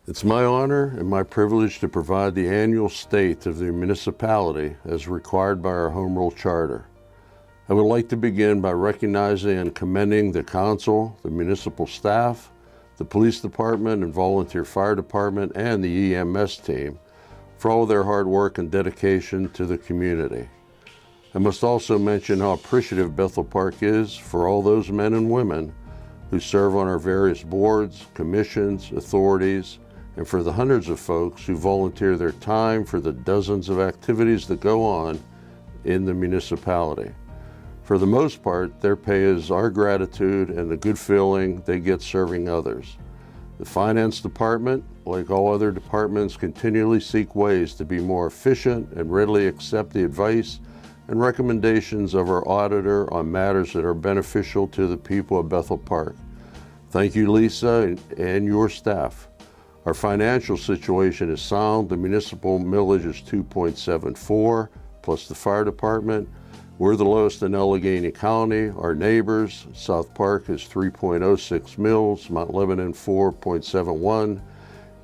It's my honor and my privilege to provide the annual state of the municipality as required by our Home Rule Charter. I would like to begin by recognizing and commending the council, the municipal staff, the police department and volunteer fire department, and the EMS team for all their hard work and dedication to the community. I must also mention how appreciative Bethel Park is for all those men and women who serve on our various boards, commissions, authorities, and for the hundreds of folks who volunteer their time for the dozens of activities that go on in the municipality. For the most part, their pay is our gratitude and the good feeling they get serving others. The finance department, like all other departments, continually seek ways to be more efficient and readily accept the advice and recommendations of our auditor on matters that are beneficial to the people of Bethel Park. Thank you, Lisa, and your staff. Our financial situation is sound. The municipal millage is 2.74, plus the fire department. We're the lowest in Allegheny County. Our neighbors, South Park is 3.06 mills, Mount Lebanon 4.71,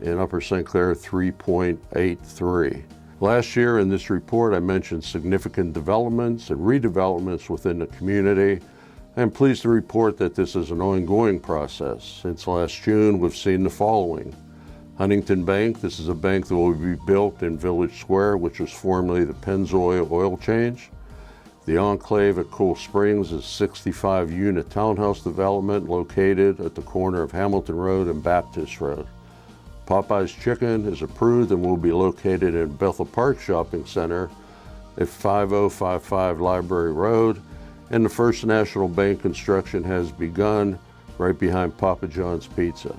and Upper St. Clair 3.83. Last year in this report, I mentioned significant developments and redevelopments within the community. I am pleased to report that this is an ongoing process. Since last June, we've seen the following. Huntington Bank, this is a bank that will be built in Village Square, which was formerly the Pennzoil Oil Change. The Enclave at Cool Springs is a 65-unit townhouse development located at the corner of Hamilton Road and Baptist Road. Popeye's Chicken is approved and will be located in Bethel Park Shopping Center at 5055 Library Road, and the First National Bank construction has begun right behind Papa John's Pizza.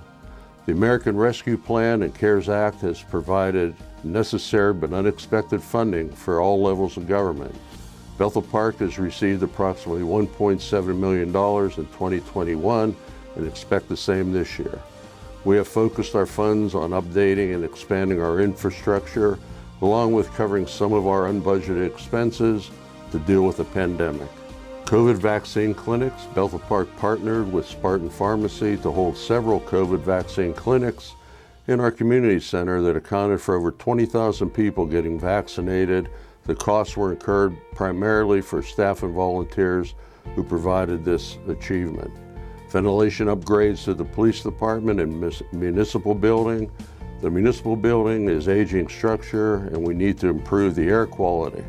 The American Rescue Plan and CARES Act has provided necessary but unexpected funding for all levels of government. Bethel Park has received approximately $1.7 million in 2021 and expect the same this year. We have focused our funds on updating and expanding our infrastructure, along with covering some of our unbudgeted expenses to deal with the pandemic. COVID vaccine clinics. Bethel Park partnered with Spartan Pharmacy to hold several COVID vaccine clinics in our community center that accounted for over 20,000 people getting vaccinated. The costs were incurred primarily for staff and volunteers who provided this achievement. Ventilation upgrades to the police department and municipal building. The municipal building is aging structure and we need to improve the air quality.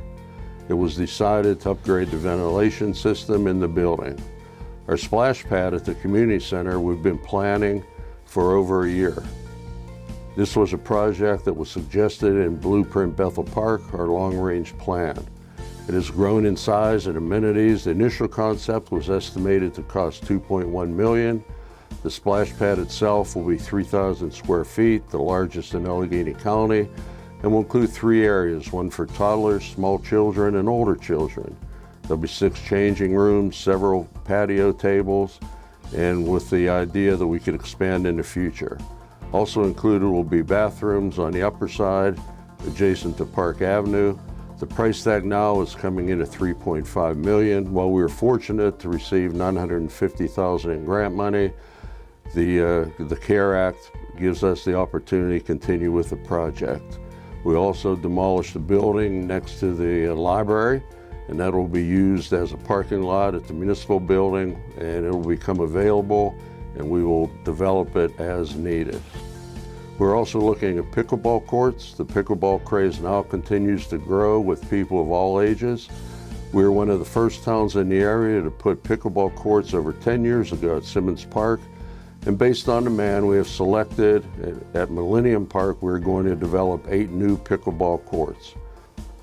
It was decided to upgrade the ventilation system in the building. Our splash pad at the community center we've been planning for over a year. This was a project that was suggested in Blueprint Bethel Park, our long-range plan. It has grown in size and amenities. The initial concept was estimated to cost $2.1 million. The splash pad itself will be 3,000 square feet, the largest in Allegheny County, and will include 3 areas, one for toddlers, small children, and older children. There'll be 6 changing rooms, several patio tables, and with the idea that we could expand in the future. Also included will be bathrooms on the upper side, adjacent to Park Avenue. The price tag now is coming in at $3.5 million. While we were fortunate to receive $950,000 in grant money, the CARE Act gives us the opportunity to continue with the project. We also demolished the building next to the library, and that will be used as a parking lot at the municipal building, and it will become available, and we will develop it as needed. We're also looking at pickleball courts. The pickleball craze now continues to grow with people of all ages. We were one of the first towns in the area to put pickleball courts over 10 years ago at Simmons Park. And based on demand, we have selected at Millennium Park, we're going to develop 8 new pickleball courts.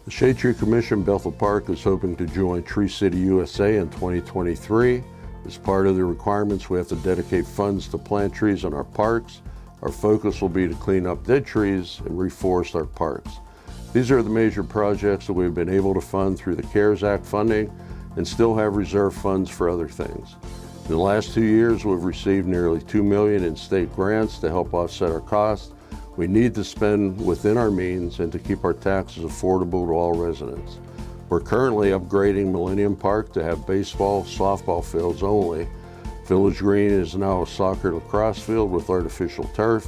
The Shade Tree Commission Bethel Park is hoping to join Tree City USA in 2023. As part of the requirements, we have to dedicate funds to plant trees in our parks. Our focus will be to clean up dead trees and reforest our parks. These are the major projects that we've been able to fund through the CARES Act funding and still have reserve funds for other things. In the last 2 years, we've received nearly $2 million in state grants to help offset our costs. We need to spend within our means and to keep our taxes affordable to all residents. We're currently upgrading Millennium Park to have baseball, softball fields only. Village Green is now a soccer lacrosse field with artificial turf,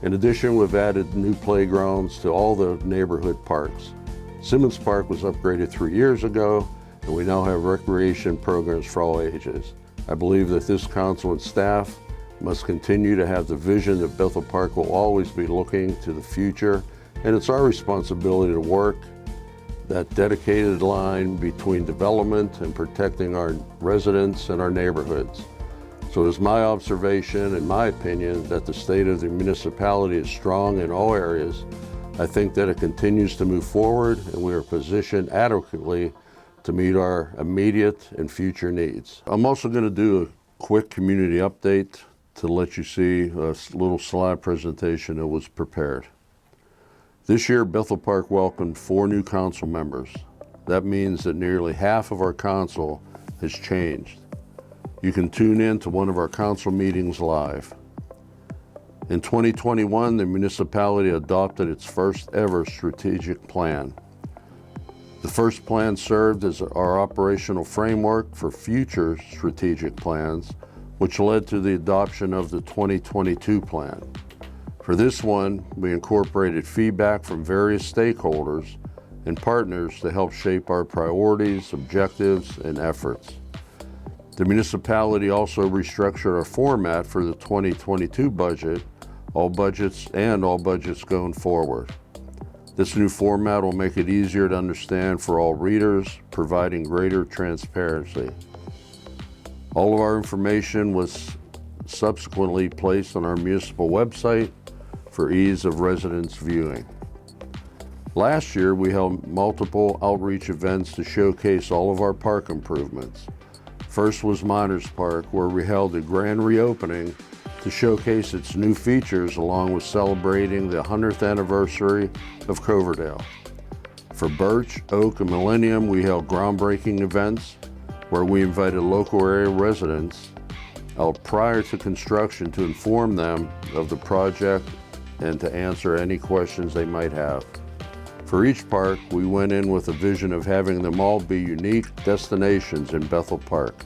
In addition, we've added new playgrounds to all the neighborhood parks. Simmons Park was upgraded 3 years ago, and we now have recreation programs for all ages. I believe that this council and staff must continue to have the vision that Bethel Park will always be looking to the future, and it's our responsibility to work that dedicated line between development and protecting our residents and our neighborhoods. So it is my observation and my opinion that the state of the municipality is strong in all areas. I think that it continues to move forward and we are positioned adequately to meet our immediate and future needs. I'm also going to do a quick community update to let you see a little slide presentation that was prepared. This year, Bethel Park welcomed 4 new council members. That means that nearly half of our council has changed. You can tune in to one of our council meetings live. In 2021, the municipality adopted its first ever strategic plan. The first plan served as our operational framework for future strategic plans, which led to the adoption of the 2022 plan. For this one, we incorporated feedback from various stakeholders and partners to help shape our priorities, objectives, and efforts. The municipality also restructured our format for the 2022 budget, all budgets going forward. This new format will make it easier to understand for all readers, providing greater transparency. All of our information was subsequently placed on our municipal website for ease of residents viewing. Last year, we held multiple outreach events to showcase all of our park improvements. First was Miners Park, where we held a grand reopening to showcase its new features along with celebrating the 100th anniversary of Coverdale. For Birch, Oak, and Millennium, we held groundbreaking events where we invited local area residents out prior to construction to inform them of the project and to answer any questions they might have. For each park, we went in with a vision of having them all be unique destinations in Bethel Park.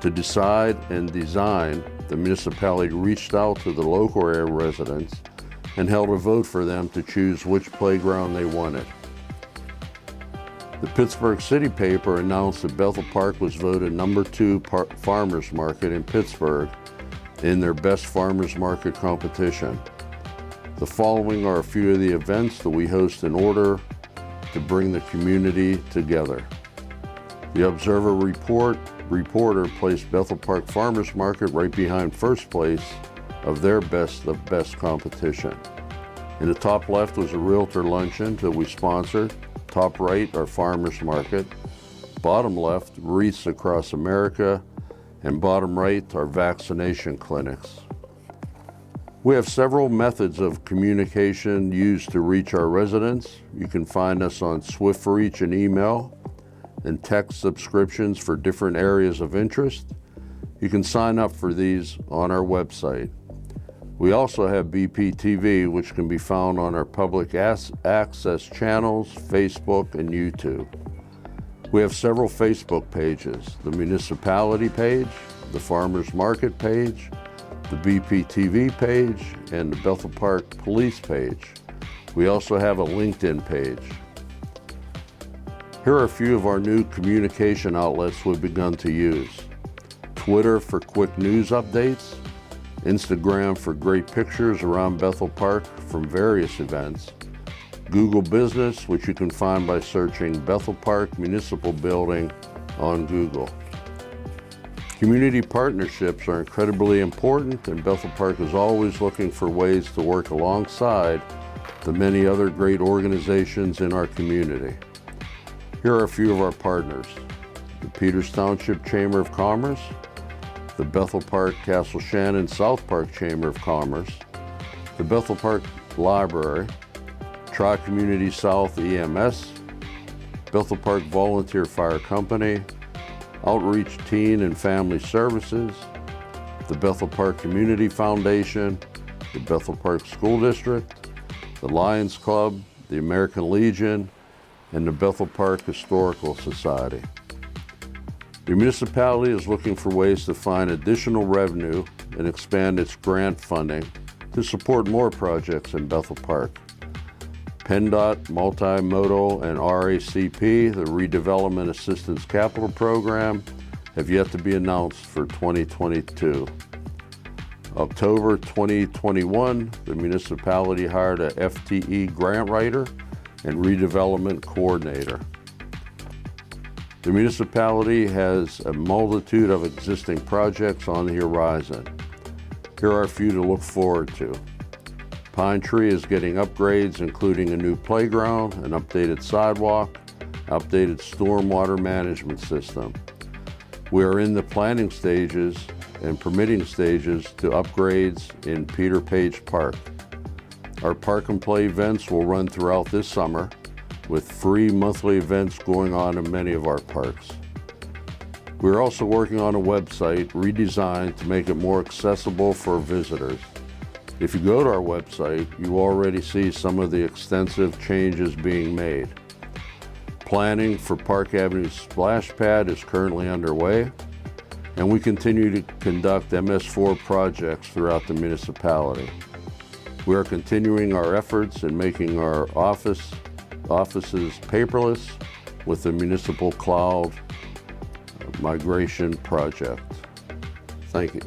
To decide and design, the municipality reached out to the local area residents and held a vote for them to choose which playground they wanted. The Pittsburgh City paper announced that Bethel Park was voted #2 farmers market in Pittsburgh in their best farmers market competition. The following are a few of the events that we host in order to bring the community together. The Observer reporter placed Bethel Park Farmers Market right behind first place of their best of best competition. In the top left was a realtor luncheon that we sponsored. Top right, our farmers market. Bottom left, wreaths across America. And bottom right, our vaccination clinics. We have several methods of communication used to reach our residents. You can find us on Swift Reach and email, and text subscriptions for different areas of interest. You can sign up for these on our website. We also have BPTV, which can be found on our public access channels, Facebook and YouTube. We have several Facebook pages, the Municipality page, the Farmers Market page, the BPTV page, and the Bethel Park Police page. We also have a LinkedIn page. Here are a few of our new communication outlets we've begun to use. Twitter for quick news updates, Instagram for great pictures around Bethel Park from various events, Google Business, which you can find by searching Bethel Park Municipal Building on Google. Community partnerships are incredibly important, and Bethel Park is always looking for ways to work alongside the many other great organizations in our community. Here are a few of our partners: the Peters Township Chamber of Commerce, the Bethel Park Castle Shannon South Park Chamber of Commerce, the Bethel Park Library, Tri-Community South EMS, Bethel Park Volunteer Fire Company, Outreach Teen and Family Services, the Bethel Park Community Foundation, the Bethel Park School District, the Lions Club, the American Legion, and the Bethel Park Historical Society. The municipality is looking for ways to find additional revenue and expand its grant funding to support more projects in Bethel Park. PennDOT, Multimodal, and RACP, the Redevelopment Assistance Capital Program, have yet to be announced for 2022. October 2021, the municipality hired a FTE grant writer and redevelopment coordinator. The municipality has a multitude of existing projects on the horizon. Here are a few to look forward to. Pine Tree is getting upgrades, including a new playground, an updated sidewalk, updated stormwater management system. We are in the planning stages and permitting stages to upgrades in Peter Page Park. Our Park and Play events will run throughout this summer, with free monthly events going on in many of our parks. We're also working on a website redesigned to make it more accessible for visitors. If you go to our website, you already see some of the extensive changes being made. Planning for Park Avenue Splash Pad is currently underway, and we continue to conduct MS4 projects throughout the municipality. We are continuing our efforts in making our offices paperless with the municipal cloud migration project. Thank you.